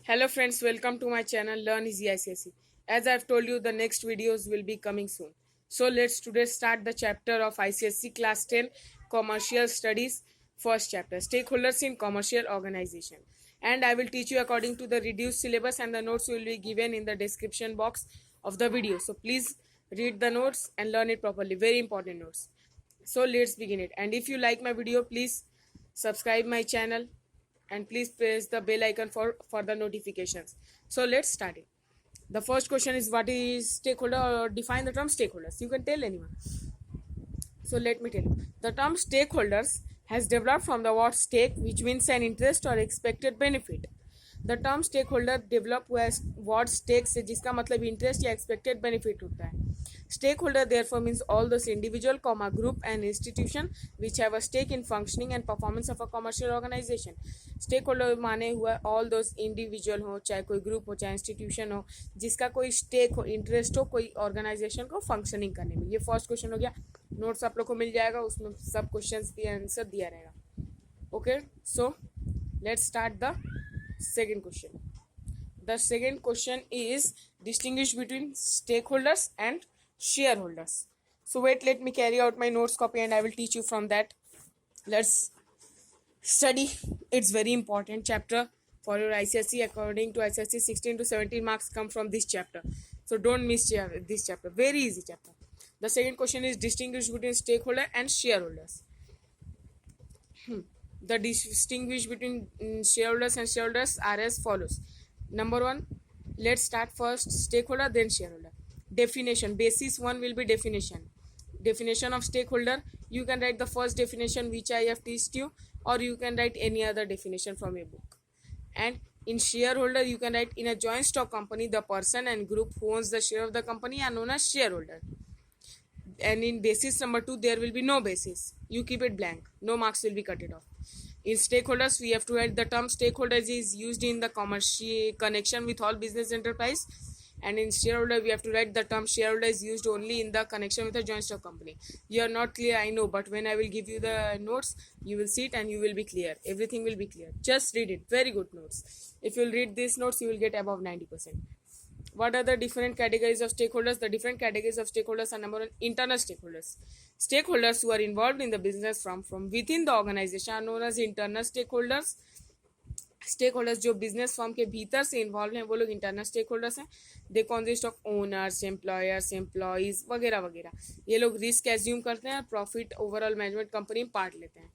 Hello friends, welcome to my channel Learn Easy ICSE. As I've told you, the next videos will be coming soon. So let's today start the chapter of ICSE class 10 Commercial Studies, first chapter, Stakeholders in Commercial Organization. And I will teach you according to the reduced syllabus, and the notes will be given in the description box of the video. So please read the notes and learn it properly. Very important notes. So let's begin it. And if you like my video, please subscribe my channel and please press the bell icon for further notifications. So let's start it. The first question is, what is stakeholder, or define the term stakeholders. You can tell anyone. So let me tell you. The term stakeholders has developed from the word stake, which means an interest or expected benefit. The term stakeholder developed हुआ word stake से, जिसका मतलब interest या expected benefit होता है. Stakeholder therefore means all those individual, group and institution which have a stake in functioning and performance of a commercial organization. Stakeholder माने हुआ all those individual हो, चाहे कोई group हो, चाहे institution हो, जिसका कोई stake हो, interest हो कोई organization को functioning करने में. ये first question हो गया. Notes आप लोग को मिल जाएगा, उसमें सब questions की answer दिया रहेगा. Okay, so let's start the second question. The second question is distinguish between stakeholders and shareholders. So wait, let me carry out my notes copy and I will teach you from that. Let's study. It's very important chapter for your ICSE. According to ICSE, 16 to 17 marks come from this chapter. So don't miss this chapter. Very easy chapter. The second question is distinguish between stakeholder and shareholders. The distinguish between shareholders and shareholders are as follows. Number one, let's start first stakeholder, then shareholder. Definition. Basis one will be definition. Definition of stakeholder. You can write the first definition which I have taught you, or you can write any other definition from a book. And in shareholder, you can write in a joint stock company, the person and group who owns the share of the company are known as shareholder. And in basis number two, there will be no basis. You keep it blank. No marks will be cut it off. In stakeholders, we have to write the term stakeholders is used in the commercial connection with all business enterprise. And in shareholder, we have to write the term shareholder is used only in the connection with a joint stock company. You are not clear, I know, but when I will give you the notes, you will see it and you will be clear. Everything will be clear. Just read it. Very good notes. If you will read these notes, you will get above 90%. What are the different categories of stakeholders? The different categories of stakeholders are: number one, internal stakeholders. Stakeholders who are involved in the business from within the organization are known as internal stakeholders. Stakeholders जो business firm के भीतर से involve हैं वो लोग internal stakeholders हैं. They consist of owners, employers, employees वगैरह वगैरह. ये लोग रिस्क एज्यूम करते हैं और प्रॉफिट ओवरऑल मैनेजमेंट कंपनी में पार्ट लेते हैं.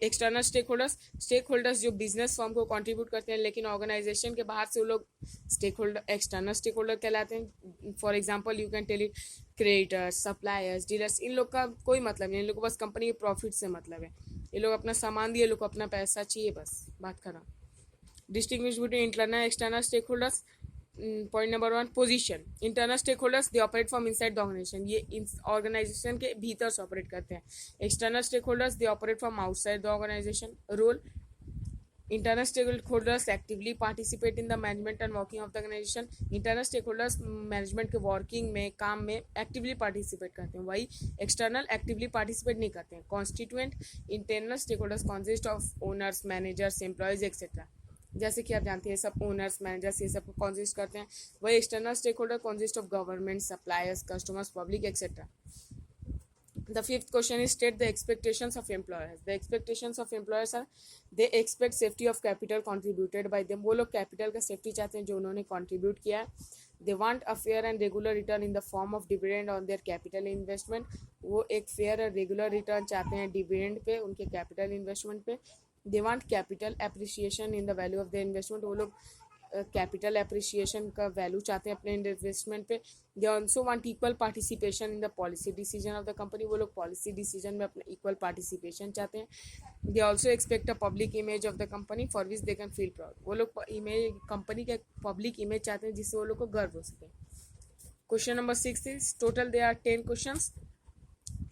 एक्सटर्नल स्टेक होल्डर्स जो बिजनेस फर्म को कंट्रीब्यूट करते हैं लेकिन ऑर्गेनाइजेशन के बाहर से वो लोग stakeholder, external stakeholder कहलाते हैं. For example you can tell it creditors, suppliers, dealers. इन लोग का कोई मतलब नहीं, इन लोग को बस कंपनी के प्रॉफिट से मतलब है. ये लोग अपना सामान दिए, लोग को अपना पैसा चाहिए, बस बात खत्म. Distinguish between internal and external stakeholders. Point number one, position. Internal stakeholders, they operate from inside the organization. ये organization के भीतर से operate करते हैं. External stakeholders, they operate from outside the organization. Role. Internal stakeholders actively participate in the management and working of the organization. Internal stakeholders management के working में, काम में actively participate करते हैं. वही external actively participate नहीं करते हैं. Constituent internal stakeholders consist of owners, managers, employees, etc. जैसे कि आप जानते हैं सब ओनर्स, मैनेजर्स ये सब कॉन्सिस्ट करते हैं. वही external stakeholder consist of government, suppliers, customers, public etcetera. The fifth question is state the expectations of employers. The expectations of employers are they expect safety of capital contributed by them. वो लोग capital का safety चाहते हैं जो उन्होंने contribute किया है. They want a fair and regular return in the form of dividend on their capital investment. वो एक fair और regular return चाहते हैं डिविडेंड पे, उनके कैपिटल इन्वेस्टमेंट पे. They want capital appreciation in the value of their investment. वो लोग capital appreciation का वैल्यू चाहते हैं अपने इन्वेस्टमेंट पे. They also want equal participation in the policy decision of the company. वो लोग पॉलिसी डिसीजन में अपना इक्वल पार्टिसिपेशन चाहते हैं. They also expect a public image of the company for which they can feel proud. वो लोग image, company का public image चाहते हैं जिससे वो लोग को गर्व हो सके. Question number 6 is total there are 10 questions.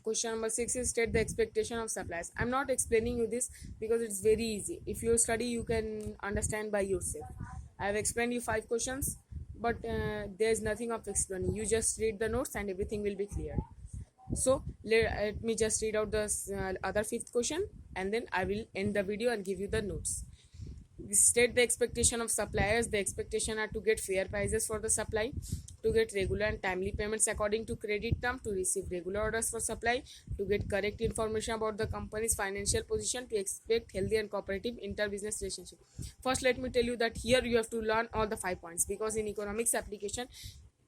Question number 6 is state the expectation of suppliers. I'm not explaining you this because it's very easy. If you study, you can understand by yourself. I have explained you 5 questions, but there is nothing of explaining. You just read the notes and everything will be clear. So let me just read out the other 5th question and then I will end the video and give you the notes. state the expectation of suppliers. The expectation are to get fair prices for the supply, to get regular and timely payments according to credit term, to receive regular orders for supply, to get correct information about the company's financial position, to expect healthy and cooperative inter-business relationship. First, let me tell you that here you have to learn all the 5 points, because in economics application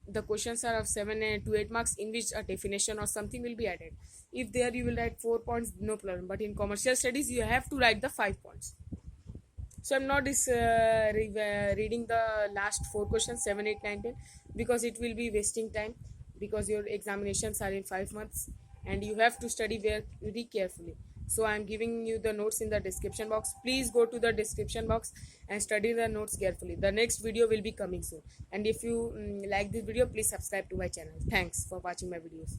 the questions are of 7 to 8 marks, in which a definition or something will be added. If there you will write 4 points, no problem, but in commercial studies you have to write the 5 points. So I'm not reading the last 4 questions, 7, 8, 9, 10, because it will be wasting time, because your examinations are in 5 months and you have to study very carefully. So I'm giving you the notes in the description box. Please go to the description box and study the notes carefully. The next video will be coming soon, and if you like this video, please subscribe to my channel. Thanks for watching my videos.